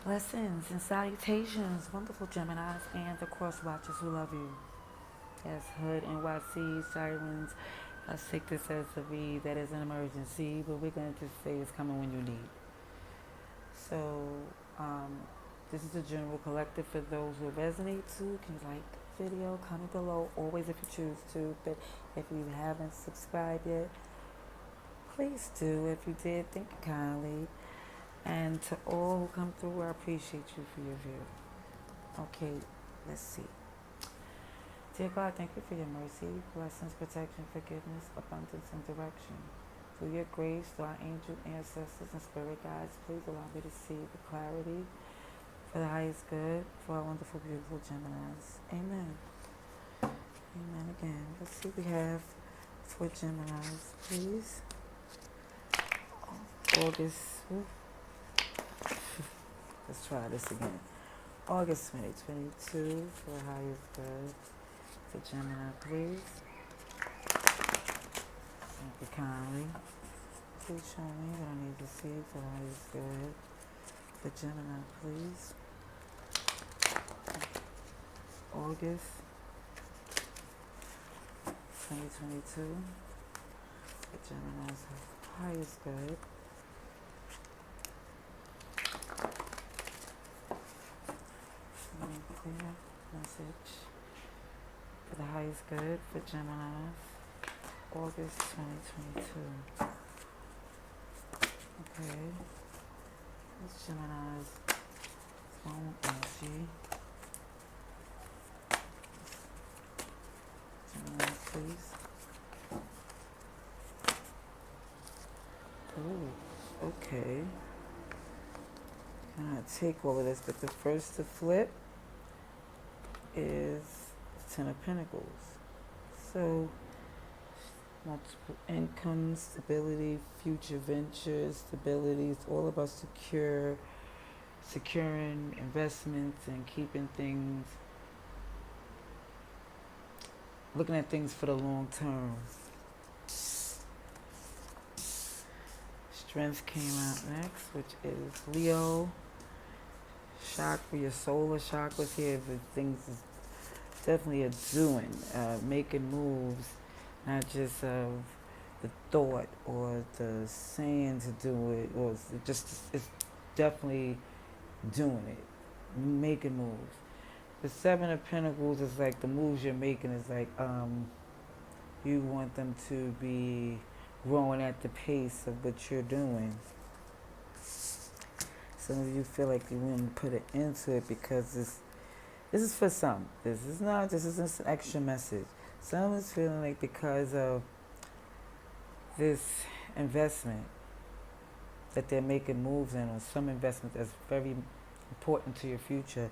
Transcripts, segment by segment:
Blessings and salutations, wonderful Geminis and the cross watchers who love you. Yes, Hood, NYC, Sirens. Let's take this as a read that is an emergency, but we're going to just say it's coming when you need. So, um, this is a general collective for those who resonate to. Can you like the video? Comment below, always if you choose to. But if you haven't subscribed yet, please do. If you did, think kindly. And to all who come through, I appreciate you for your view. Okay, let's see. Dear God, thank you for your mercy, blessings, protection, forgiveness, abundance, and direction. Through your grace, through our angel ancestors and spirit guides, please allow me to see the clarity for the highest good for our wonderful, beautiful Geminis. Amen. Amen again. Let's see what we have for Geminis, please. August. Let's try this again. August 2022 for the highest good for Gemini, please. Thank you kindly. Please show me what I need to see for the highest good for Gemini, please. August 2022 for Gemini's highest good. Clear message for the highest good for Gemini, August 2022. Okay, this Gemini's own energy. Gemini, please. Oh, okay. I'm gonna take all of this, but the first to flip is Ten of Pentacles. So, multiple income, stability, future ventures, stability. It's all about securing investments and keeping things, looking at things for the long term. Strength came out next, which is Leo. Chakra, your solar chakra's here, but things is definitely a doing, making moves, not just of the thought or the saying to do it, or it's definitely doing it, making moves. The Seven of Pentacles is like the moves you're making is like you want them to be growing at the pace of what you're doing. Some of you feel like you want to put it into it because this is for some. This is not. This is an extra message. Some is feeling like because of this investment that they're making moves in, or some investment that's very important to your future,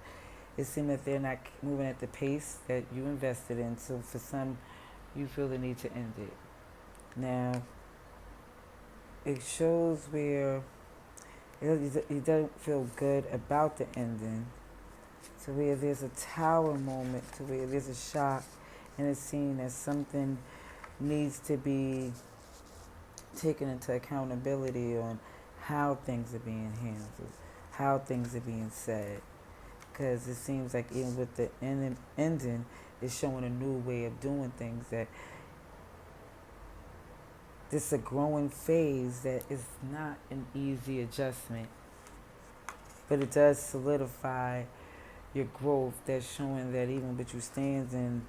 it seems that they're not moving at the pace that you invested in. So for some, you feel the need to end it. Now, it shows where you don't feel good about the ending, to where there's a tower moment, to where there's a shock and it's seen that something needs to be taken into accountability on how things are being handled, how things are being said. Because it seems like even with the ending, it's showing a new way of doing things, that this is a growing phase that is not an easy adjustment, but it does solidify your growth. That's showing that even with you standing,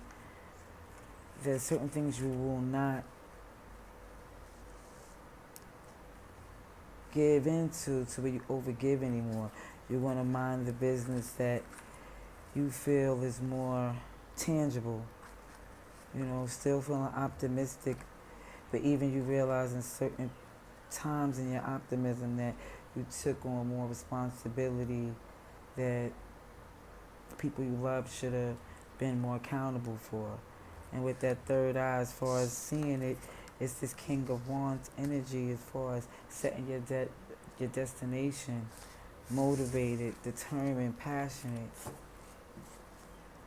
there's certain things you will not give into to where you overgive anymore. You want to mind the business that you feel is more tangible. You know, still feeling optimistic, but even you realize in certain times in your optimism that you took on more responsibility that people you love should have been more accountable for. And with that third eye, as far as seeing it, it's this King of Wands energy as far as setting your destination, motivated, determined, passionate.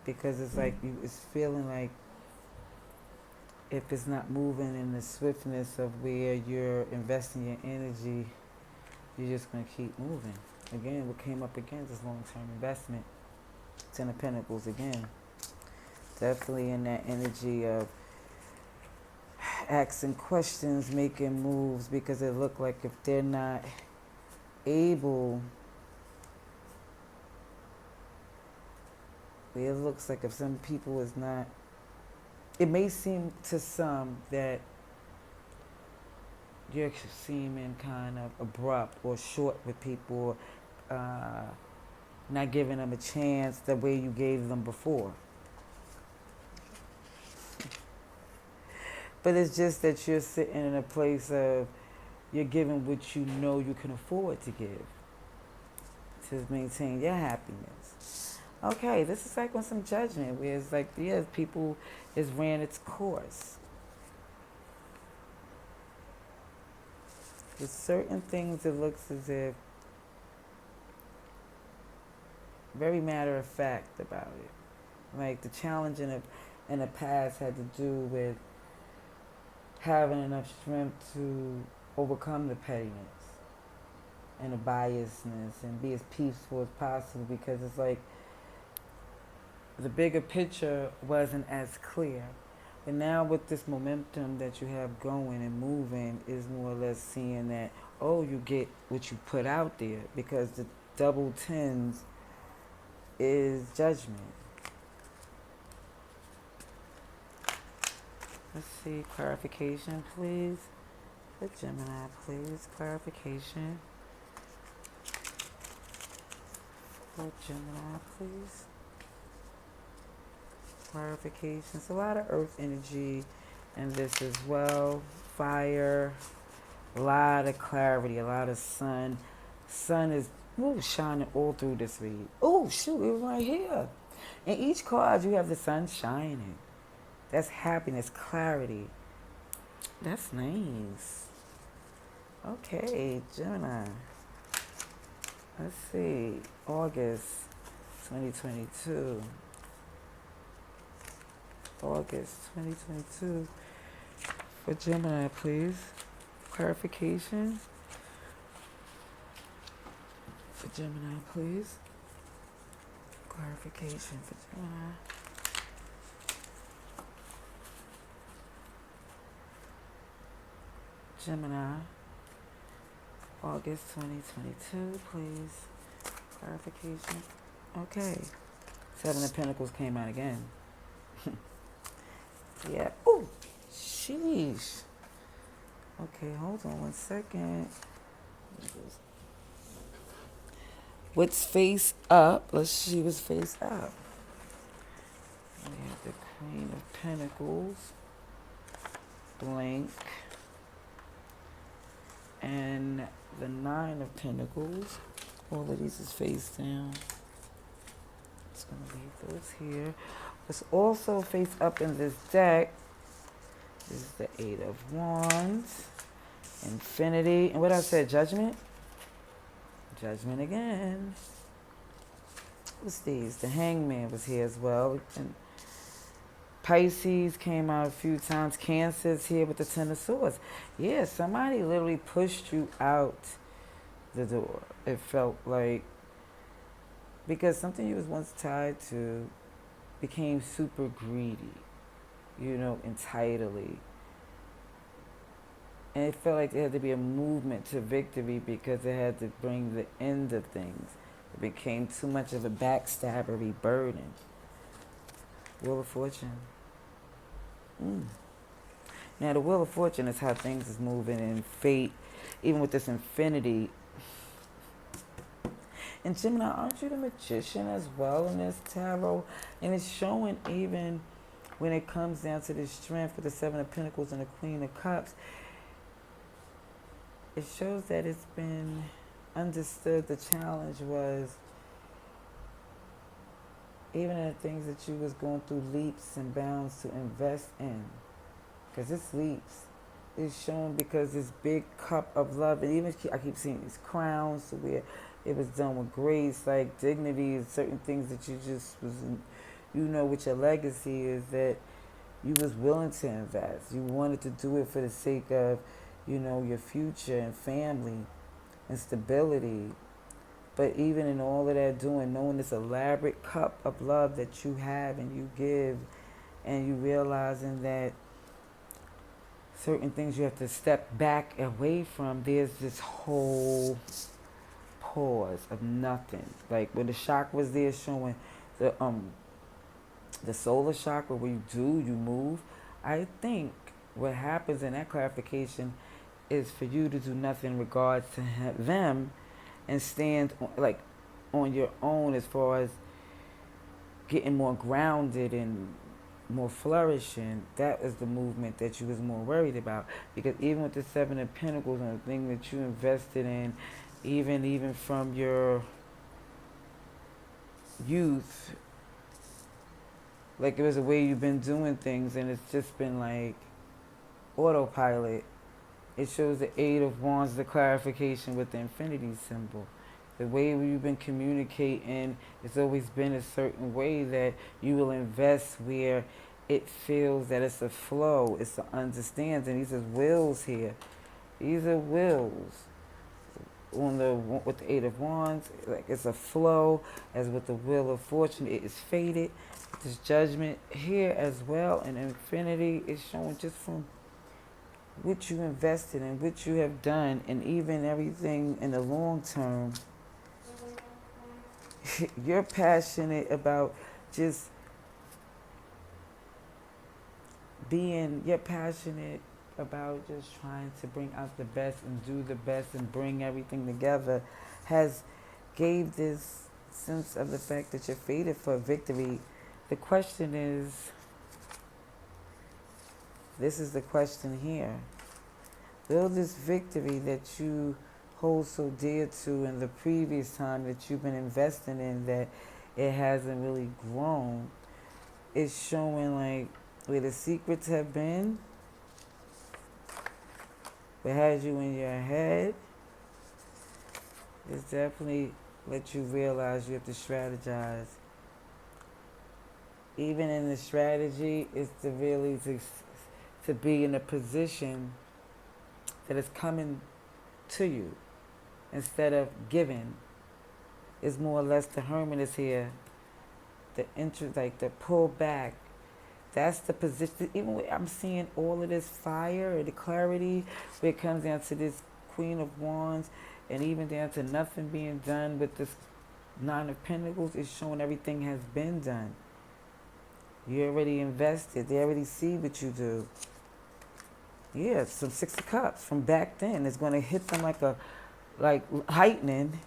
Because it's like it's feeling like if it's not moving in the swiftness of where you're investing your energy, you're just going to keep moving. Again, what came up again is long-term investment. Ten of Pentacles again. Definitely in that energy of asking questions, making moves, because it looked like if they're not able, it looks like if some people is not, it may seem to some that you're seeming kind of abrupt or short with people, not giving them a chance the way you gave them before. But it's just that you're sitting in a place of you're giving what you know you can afford to give to maintain your happiness. Okay, this is like on some judgment where it's like, yeah, people has ran its course. There's certain things it looks as if very matter of fact about it. Like the challenge in the past had to do with having enough strength to overcome the pettiness and the biasness and be as peaceful as possible, because it's like the bigger picture wasn't as clear. But now with this momentum that you have going and moving is more or less seeing that, oh, you get what you put out there, because the double tens is judgment. Let's see, clarification, please. For Gemini, please, clarification. For Gemini, please. Clarification. It's a lot of earth energy in this as well. Fire, a lot of clarity, a lot of sun. Sun is shining all through this read. Oh, shoot, it was right here. In each card, you have the sun shining. That's happiness, clarity. That's nice. Okay, Gemini. Let's see. August 2022. August 2022. For Gemini, please. Clarification. For Gemini, please. Clarification for Gemini. Gemini, August 2022, please. Clarification. Okay. Seven of Pentacles came out again. Yeah. Oh, sheesh. Okay, hold on one second. What's face up? Let's see what's face up. We have the Queen of Pentacles. Blank. And the Nine of Pentacles. All of these is face down. Just going to leave those here. What's also face up in this deck is the Eight of Wands, Infinity, and what I said, Judgment? Judgment again. What's these? The Hangman was here as well. And Pisces came out a few times. Cancer's here with the Ten of Swords. Yeah, somebody literally pushed you out the door. It felt like, because something you was once tied to became super greedy, entitledly. And it felt like there had to be a movement to victory because it had to bring the end of things. It became too much of a backstabbery burden. Wheel of Fortune. Now, the Wheel of Fortune is how things is moving in fate, even with this infinity. And Gemini, aren't you the magician as well in this tarot? And it's showing even when it comes down to the strength with the Seven of Pentacles and the Queen of Cups, it shows that it's been understood. The challenge was even in the things that you was going through leaps and bounds to invest in. Because it's leaps. It's shown because this big cup of love, and even I keep seeing these crowns to where it was done with grace, like dignity, and certain things that you just was, with your legacy is that you was willing to invest. You wanted to do it for the sake of, your future and family and stability. But even in all of that doing, knowing this elaborate cup of love that you have and you give, and you realizing that certain things you have to step back away from, there's this whole pause of nothing. Like when the chakras there showing the solar chakra where you move. I think what happens in that clarification is for you to do nothing in regards to them and stand on your own as far as getting more grounded and more flourishing. That is the movement that you was more worried about, because even with the Seven of Pentacles and the thing that you invested in, even from your youth, like it was a way you've been doing things and it's just been like autopilot. It shows the Eight of Wands, the clarification with the infinity symbol. The way you've been communicating, it's always been a certain way that you will invest where it feels that it's a flow, it's the understanding. These are wills here. These are wills. With the Eight of Wands, like it's a flow, as with the Wheel of Fortune, it is fated. This Judgment here as well, and infinity is showing just from what you invested in, what you have done, and even everything in the long term. You're passionate about just you're passionate about just trying to bring out the best and do the best and bring everything together, has gave this sense of the fact that you're fated for victory. The question is, this is the question here. Will this victory that you hold so dear to in the previous time that you've been investing in, that it hasn't really grown, is showing like where the secrets have been, what has you in your head, is definitely let you realize you have to strategize. Even in the strategy, is to really to be in a position that is coming to you instead of giving. Is more or less the Hermit is here. The interest, like the pull back. That's the position. Even when I'm seeing all of this fire and the clarity, where it comes down to this Queen of Wands, and even down to nothing being done with this Nine of Pentacles, is showing everything has been done. You already invested. They already see what you do. Yeah, some Six of Cups from back then is going to hit them like heightening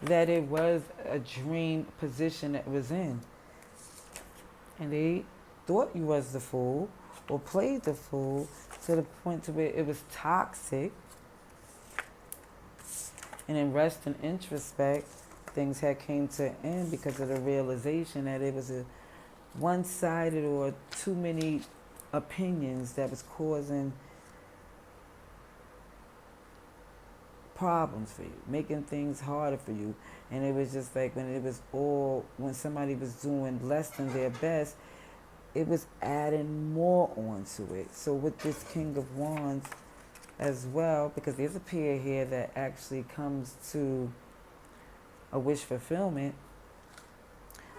that it was a dream position that was in. And they thought you was the fool or played the fool to the point to where it was toxic. And in rest and introspect, things had came to an end because of the realization that it was a one-sided or too many opinions that was causing problems for you, making things harder for you. And it was just like when somebody was doing less than their best, it was adding more onto it. So with this King of Wands as well, because there's a pair here that actually comes to a wish fulfillment,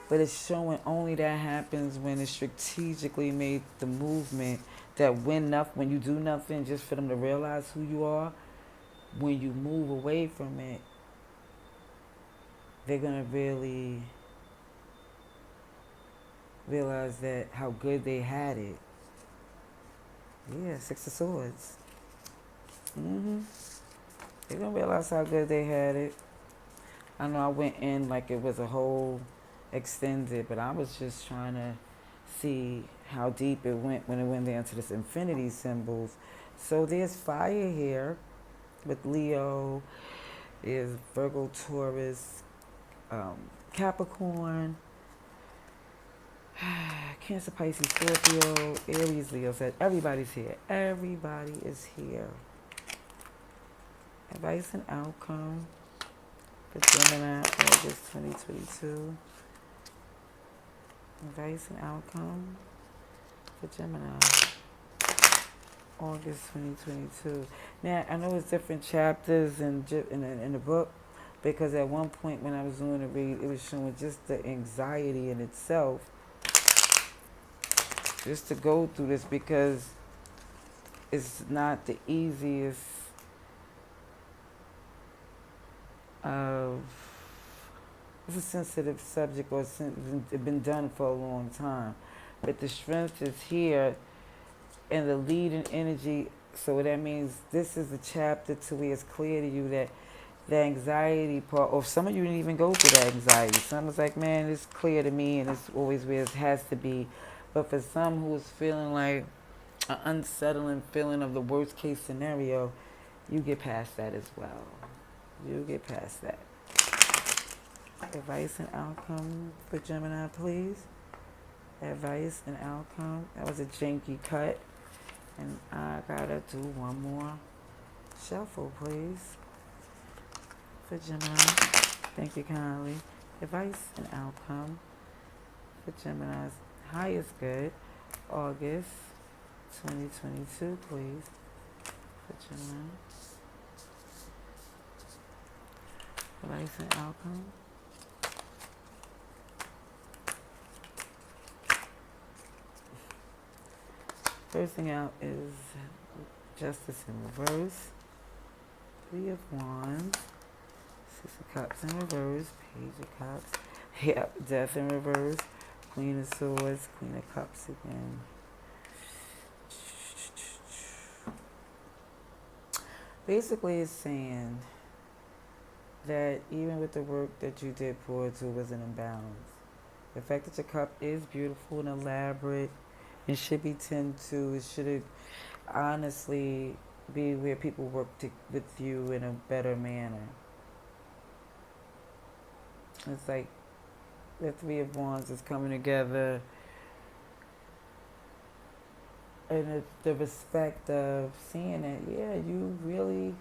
but it's showing only that happens when it's strategically made the movement, that when you do nothing just for them to realize who you are, when you move away from it, they're going to really realize that how good they had it. Yeah, Six of Swords. They're going to realize how good they had it. I know I went in like it was a whole extended, but I was just trying to see how deep it went when it went down to this infinity symbols. So there's fire here with Leo, is Virgo, Taurus, Capricorn, Cancer, Pisces, Scorpio, Aries, Leo. Said everybody's here. Everybody is here. Advice and outcome for Gemini, August 2022. Advice and outcome for Gemini, August 2022. Now, I know it's different chapters in the book, Because at one point when I was doing the read, it was showing just the anxiety in itself, just to go through this, because it's not the easiest of, it's a sensitive subject, or it's been done for a long time. But the strength is here and the leading energy. So that means this is the chapter to where it's clear to you that the anxiety part, or some of you didn't even go through that anxiety. Some was like, man, it's clear to me, and it's always where it has to be. But for some who's feeling like an unsettling feeling of the worst case scenario, you get past that as well. You get past that. Advice and outcome for Gemini, please. Advice and outcome. That was a janky cut. And I gotta do one more shuffle, please. For Gemini. Thank you kindly. Advice and outcome for Gemini's highest good, August 2022, please. For Gemini. Advice and outcome. First thing out is Justice in reverse, Three of Wands, Six of Cups in reverse, Page of Cups, yep, Death in reverse, Queen of Swords, Queen of Cups again. Basically, it's saying that even with the work that you did pour into, was an imbalance. The fact that your cup is beautiful and elaborate, it should be tend to, it should honestly be where people work with you in a better manner. It's like the Three of Wands is coming together, and it's the respect of seeing that, yeah, you really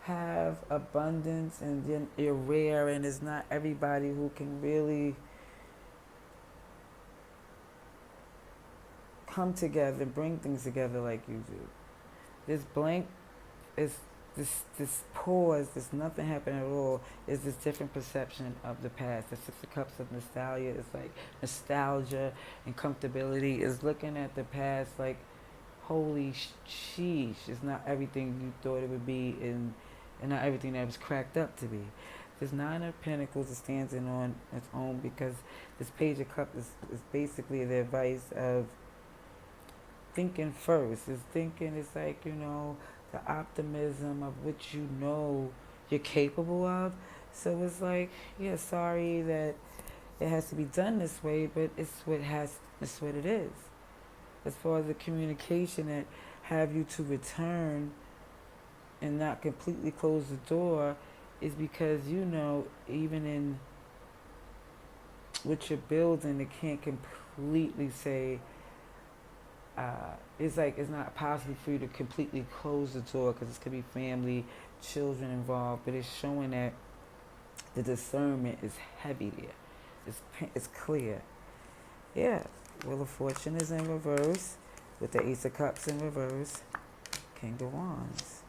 have abundance, and you're rare, and it's not everybody who can really come together, bring things together like you do. This blank is this pause, this nothing happened at all, is this different perception of the past. The Six of Cups of nostalgia is like nostalgia and comfortability, is looking at the past like, holy sheesh, it's not everything you thought it would be, and not everything that was cracked up to be. This Nine of Pentacles is standing on its own, because this Page of Cups is basically the advice of thinking first. It's thinking, it's like, the optimism of what you know you're capable of. So it's like, yeah, sorry that it has to be done this way, but it's what it is. As far as the communication that have you to return and not completely close the door, is because even in what you're building, it can't completely say, it's like it's not possible for you to completely close the door, because it's going to be family, children involved, but it's showing that the discernment is heavy there. It's clear. Yeah, Wheel of Fortune is in reverse, with the Ace of Cups in reverse, King of Wands.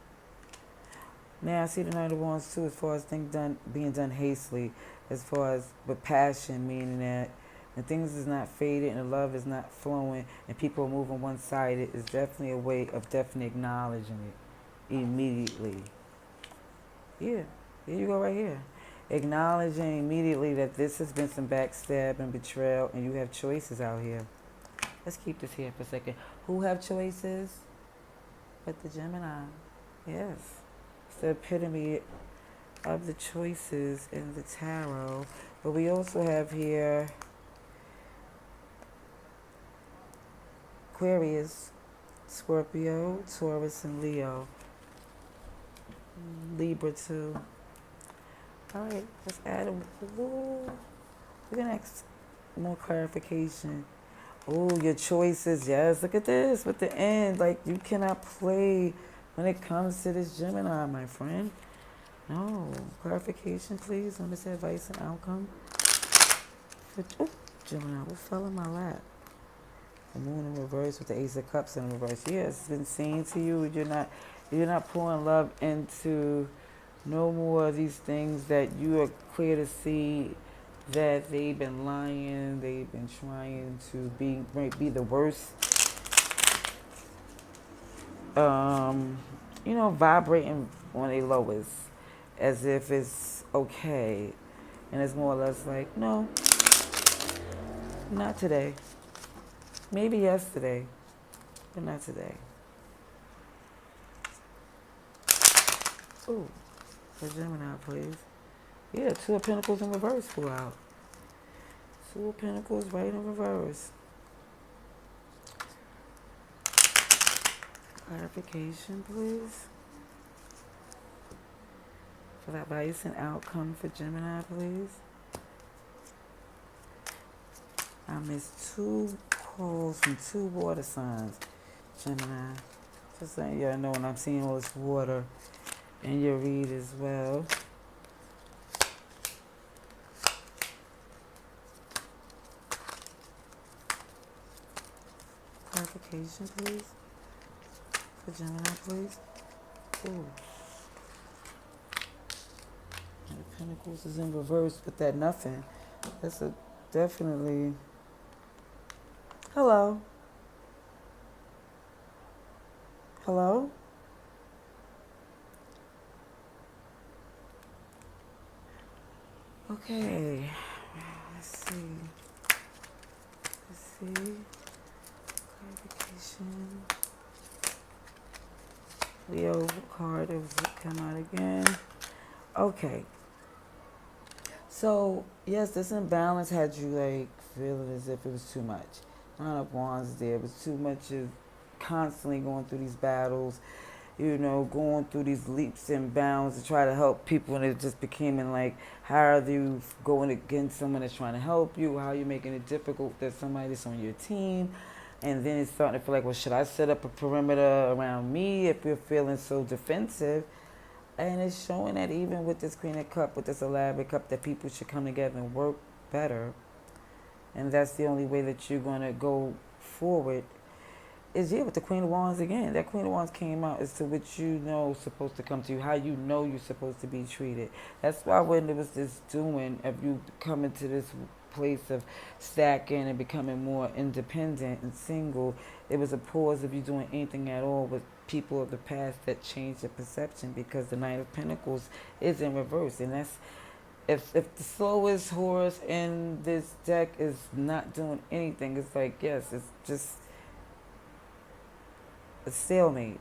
Now I see the Knight of Wands too, as far as things being done hastily, as far as with passion, meaning that and things is not faded and the love is not flowing and people are moving one-sided, is definitely a way of definitely acknowledging it immediately. Yeah, here you go right here. Acknowledging immediately that this has been some backstab and betrayal, and you have choices out here. Let's keep this here for a second. Who have choices? But the Gemini. Yes. It's the epitome of the choices in the tarot. But we also have here Aquarius, Scorpio, Taurus, and Leo. Libra too. All right, let's add we're gonna ask more clarification. Oh, your choices. Yes, look at this with the end. Like, you cannot play when it comes to this Gemini, my friend. No. Clarification, please, on this advice and outcome. Gemini, what fell in my lap? The Moon in reverse with the Ace of Cups in reverse. Yes, it's been seen to you. You're not pouring love into No more of these things that you are clear to see that they've been lying, they've been trying to be the worst, um, vibrating on a lowest as if it's okay. And it's more or less like, no, not today. Maybe yesterday, but not today. Ooh, for Gemini, please. Yeah, Two of Pentacles in reverse flew out. Two of Pentacles right in reverse. Clarification, please. For that advice and outcome for Gemini, please. I missed two calls from two water signs, Gemini. Just letting y'all know when I'm seeing all this water in your read as well. Clarification, please. For Gemini, please. Ooh. And the Pentacles is in reverse with that nothing. That's a definitely. Hello. Hello? Okay. Let's see. Clarification. Leo card has come out again. Okay. So, yes, this imbalance had you like feeling as if it was too much. Nine of Wands there. It was too much of constantly going through these battles, going through these leaps and bounds to try to help people, and it just became in like, how are you going against someone that's trying to help you? How are you making it difficult that somebody that's on your team? And then it's starting to feel like, well, should I set up a perimeter around me if you're feeling so defensive? And it's showing that even with this Queen of Cups, with this elaborate cup, that people should come together and work better. And that's the only way that you're going to go forward is, with the Queen of Wands again. That Queen of Wands came out as to what you know is supposed to come to you, how you know you're supposed to be treated. That's why when there was this doing of you coming to this place of stacking and becoming more independent and single, it was a pause of you doing anything at all with people of the past that changed the perception, because the Knight of Pentacles is in reverse. And that's, if the slowest horse in this deck is not doing anything, it's like, yes, it's just a stalemate.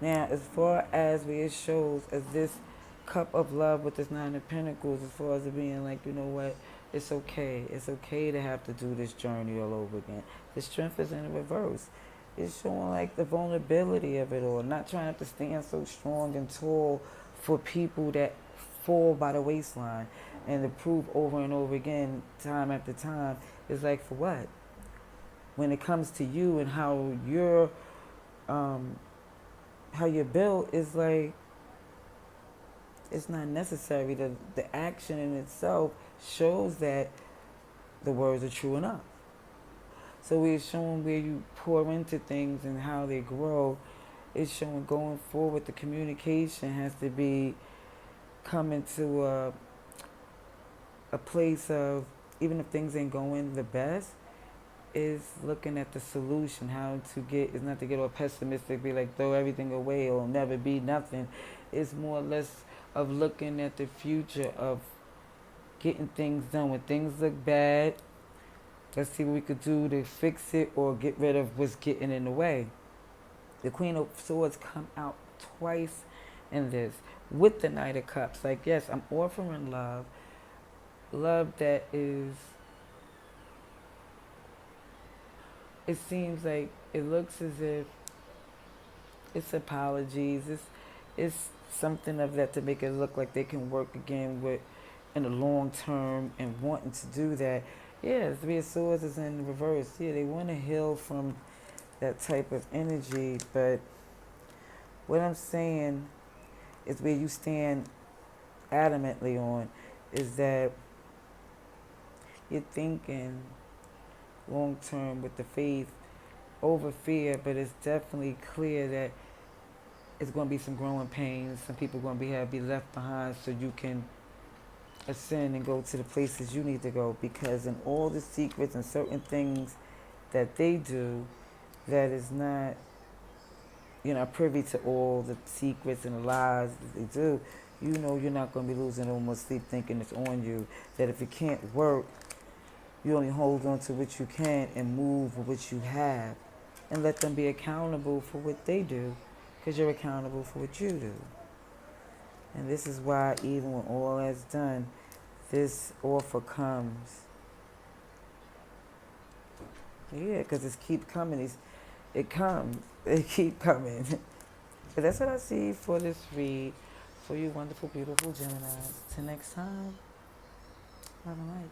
Now, as far as where it shows as this cup of love with this Nine of Pentacles, as far as it being like, you know what, it's okay. It's okay to have to do this journey all over again. The strength is in reverse. It's showing like the vulnerability of it all. Not trying to stand so strong and tall for people that fall by the waistline, and to prove over and over again, time after time, is like, for what? When it comes to you and how you're built, is like, it's not necessary. The action in itself shows that the words are true enough. So we're showing where you pour into things and how they grow. It's showing going forward, the communication has to be coming to a place of, even if things ain't going the best, is looking at the solution. How to get, is not to get all pessimistic, be like, throw everything away, it'll never be nothing. It's more or less of looking at the future of getting things done. When things look bad, let's see what we could do to fix it or get rid of what's getting in the way. The Queen of Swords come out twice in this with the Knight of Cups. Like, yes, I'm offering love. Love that is, it seems like, it looks as if it's apologies. It's something of that to make it look like they can work again with in the long term and wanting to do that. Yeah, the Three of Swords is in reverse. Yeah, they want to heal from that type of energy, but what I'm saying is where you stand adamantly on is that you're thinking long term with the faith over fear, but it's definitely clear that it's going to be some growing pains. Some people going to be left behind so you can ascend and go to the places you need to go. Because in all the secrets and certain things that they do, that is not, you're not privy to all the secrets and the lies that they do. You know you're not going to be losing no more sleep thinking it's on you. That if it can't work, you only hold on to what you can and move with what you have. And let them be accountable for what they do, because you're accountable for what you do. And this is why even when all is done, this offer comes. Yeah, because it keeps coming. It comes. It keep coming. But that's what I see for this read. For you wonderful, beautiful Geminis. Till next time, love and light.